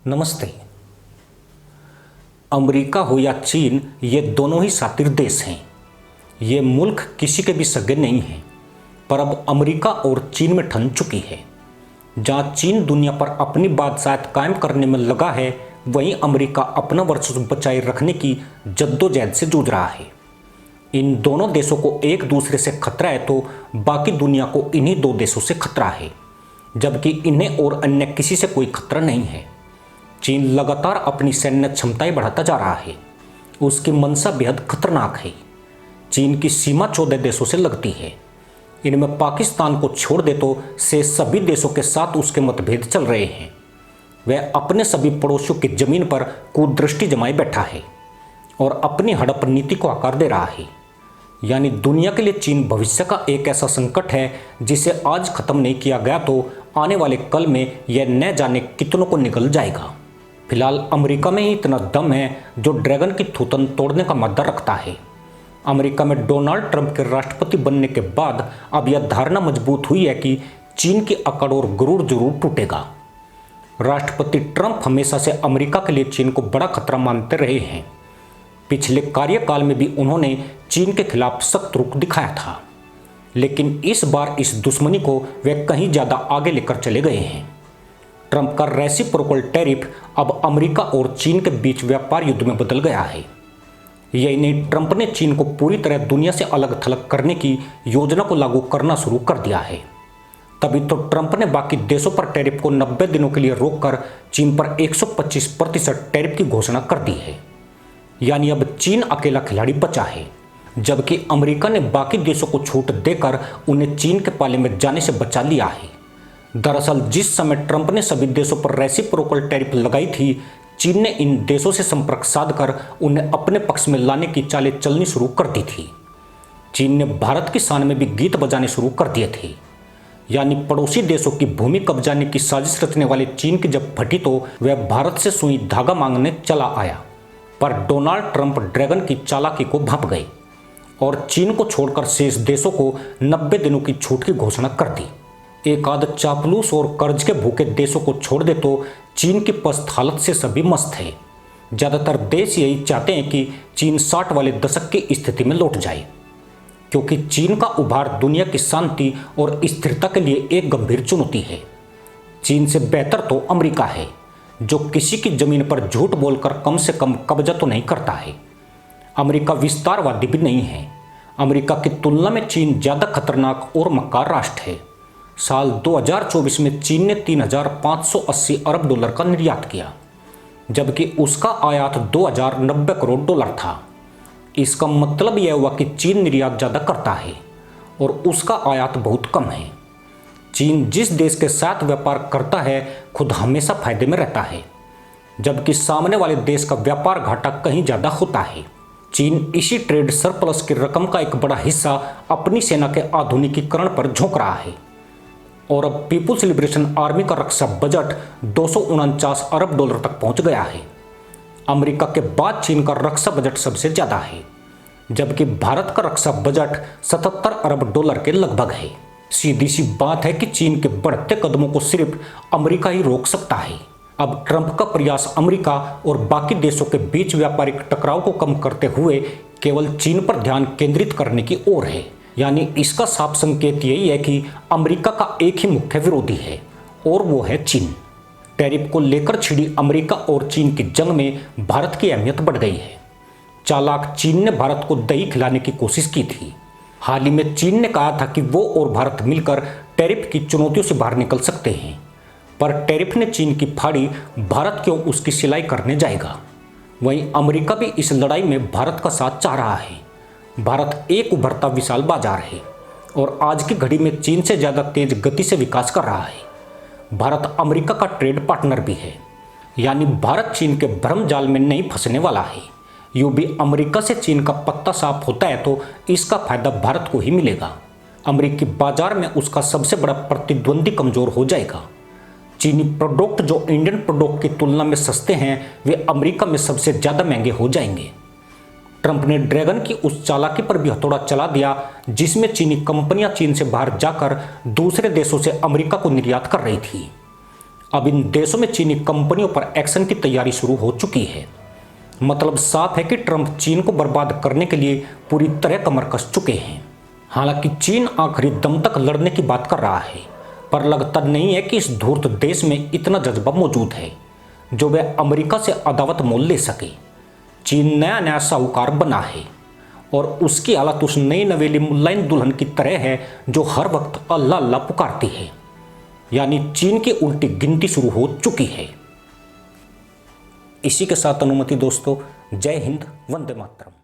नमस्ते। अमेरिका हो या चीन, ये दोनों ही शातिर देश हैं। ये मुल्क किसी के भी सगे नहीं हैं, पर अब अमेरिका और चीन में ठन चुकी है। जहां चीन दुनिया पर अपनी बादशाहत कायम करने में लगा है, वहीं अमेरिका अपना वर्चस्व बचाए रखने की जद्दोजहद से जूझ रहा है। इन दोनों देशों को एक दूसरे से खतरा है तो बाकी दुनिया को इन्हीं दो देशों से खतरा है, जबकि इन्हें और अन्य किसी से कोई खतरा नहीं है। चीन लगातार अपनी सैन्य क्षमताएं बढ़ाता जा रहा है। उसकी मंशा बेहद खतरनाक है। चीन की सीमा 14 देशों से लगती है। इनमें पाकिस्तान को छोड़ दे तो से सभी देशों के साथ उसके मतभेद चल रहे हैं। वह अपने सभी पड़ोसियों की जमीन पर कुदृष्टि जमाए बैठा है और अपनी हड़प नीति को आकार दे रहा है। यानी दुनिया के लिए चीन भविष्य का एक ऐसा संकट है जिसे आज खत्म नहीं किया गया तो आने वाले कल में यह न जाने कितनों को निकल जाएगा। फिलहाल अमेरिका में ही इतना दम है जो ड्रैगन की थूथन तोड़ने का मादा रखता है। अमेरिका में डोनाल्ड ट्रंप के राष्ट्रपति बनने के बाद अब यह धारणा मजबूत हुई है कि चीन की अकड़ और गुरूर जरूर टूटेगा। राष्ट्रपति ट्रंप हमेशा से अमेरिका के लिए चीन को बड़ा खतरा मानते रहे हैं। पिछले कार्यकाल में भी उन्होंने चीन के खिलाफ सख्त रुख दिखाया था, लेकिन इस बार इस दुश्मनी को वे कहीं ज़्यादा आगे लेकर चले गए हैं। ट्रंप का रेसिप्रोकल टैरिफ अब अमेरिका और चीन के बीच व्यापार युद्ध में बदल गया है। यही नहीं, ट्रंप ने चीन को पूरी तरह दुनिया से अलग थलग करने की योजना को लागू करना शुरू कर दिया है। तभी तो ट्रंप ने बाकी देशों पर टैरिफ को 90 दिनों के लिए रोककर चीन पर 125% टैरिफ की घोषणा कर दी है। यानी अब चीन अकेला खिलाड़ी बचा है, जबकि अमेरिका ने बाकी देशों को छूट देकर उन्हें चीन के पाले में जाने से बचा लिया है। दरअसल जिस समय ट्रंप ने सभी देशों पर रेसिप्रोकल टैरिफ लगाई थी, चीन ने इन देशों से संपर्क साधकर उन्हें अपने पक्ष में लाने की चालें चलनी शुरू कर दी थी। चीन ने भारत की शान में भी गीत बजाने शुरू कर दिए थे। यानी पड़ोसी देशों की भूमि कब्जाने की साजिश रचने वाले चीन की जब फटी तो वह भारत से सुई धागा मांगने चला आया। पर डोनाल्ड ट्रंप ड्रैगन की चालाकी को भांप गए और चीन को छोड़कर शेष देशों को 90 दिनों की छूट की घोषणा कर दी। एक आध चापलूस और कर्ज के भूखे देशों को छोड़ दे तो चीन की पस्त हालत से सभी मस्त है। ज़्यादातर देश यही चाहते हैं कि चीन 60 वाले दशक की स्थिति में लौट जाए, क्योंकि चीन का उभार दुनिया की शांति और स्थिरता के लिए एक गंभीर चुनौती है। चीन से बेहतर तो अमेरिका है, जो किसी की जमीन पर झूठ बोलकर कम से कम कब्जा तो नहीं करता है। अमेरिका विस्तारवादी भी नहीं है। अमेरिका की तुलना में चीन ज़्यादा खतरनाक और मक्कार राष्ट्र है। साल 2024 में चीन ने 3,580 अरब डॉलर का निर्यात किया, जबकि उसका आयात 2,090 करोड़ डॉलर था। इसका मतलब यह हुआ कि चीन निर्यात ज़्यादा करता है और उसका आयात बहुत कम है। चीन जिस देश के साथ व्यापार करता है खुद हमेशा फायदे में रहता है, जबकि सामने वाले देश का व्यापार घाटा कहीं ज़्यादा होता है। चीन इसी ट्रेड सरप्लस की रकम का एक बड़ा हिस्सा अपनी सेना के आधुनिकीकरण पर झोंक रहा है और अब पीपुल्स लिबरेशन आर्मी का रक्षा बजट 249 अरब डॉलर तक पहुंच गया है। अमेरिका के बाद चीन का रक्षा बजट सबसे ज़्यादा है, जबकि भारत का रक्षा बजट 77 अरब डॉलर के लगभग है। सीधी सी बात है कि चीन के बढ़ते कदमों को सिर्फ अमेरिका ही रोक सकता है। अब ट्रंप का प्रयास अमेरिका और बाकी देशों के बीच व्यापारिक टकराव को कम करते हुए केवल चीन पर ध्यान केंद्रित करने की ओर है। यानी इसका साफ संकेत यही है कि अमेरिका का एक ही मुख्य विरोधी है और वो है चीन। टैरिफ को लेकर छिड़ी अमेरिका और चीन की जंग में भारत की अहमियत बढ़ गई है। चालाक चीन ने भारत को दही खिलाने की कोशिश की थी। हाल ही में चीन ने कहा था कि वो और भारत मिलकर टैरिफ की चुनौतियों से बाहर निकल सकते हैं, पर टैरिफ ने चीन की फाड़ी भारत क्यों उसकी सिलाई करने जाएगा। वहीं अमेरिका भी इस लड़ाई में भारत का साथ चाह रहा है। भारत एक उभरता विशाल बाजार है और आज की घड़ी में चीन से ज़्यादा तेज गति से विकास कर रहा है। भारत अमेरिका का ट्रेड पार्टनर भी है, यानी भारत चीन के भ्रम जाल में नहीं फंसने वाला है। यूँ भी अमेरिका से चीन का पत्ता साफ होता है तो इसका फायदा भारत को ही मिलेगा। अमेरिकी बाजार में उसका सबसे बड़ा प्रतिद्वंदी कमज़ोर हो जाएगा। चीनी प्रोडक्ट जो इंडियन प्रोडक्ट की तुलना में सस्ते हैं, वे अमेरिका में सबसे ज़्यादा महंगे हो जाएंगे। ट्रंप ने ड्रैगन की उस चालाकी पर भी हथौड़ा चला दिया जिसमें चीनी कंपनियां चीन से बाहर जाकर दूसरे देशों से अमेरिका को निर्यात कर रही थी। अब इन देशों में चीनी कंपनियों पर एक्शन की तैयारी शुरू हो चुकी है। मतलब साफ है कि ट्रंप चीन को बर्बाद करने के लिए पूरी तरह कमर कस चुके हैं। हालांकि चीन आखिरी दम तक लड़ने की बात कर रहा है, पर लगता नहीं है कि इस धूर्त देश में इतना जज्बा मौजूद है जो वह अमेरिका से अदावत मोल ले सके। चीन नया नया साहूकार बना है और उसकी हालत उस नई नवेली मुलायम दुल्हन की तरह है जो हर वक्त अल्लाह अल्लाह पुकारती है। यानी चीन की उल्टी गिनती शुरू हो चुकी है। इसी के साथ अनुमति दोस्तों, जय हिंद, वंदे मातरम।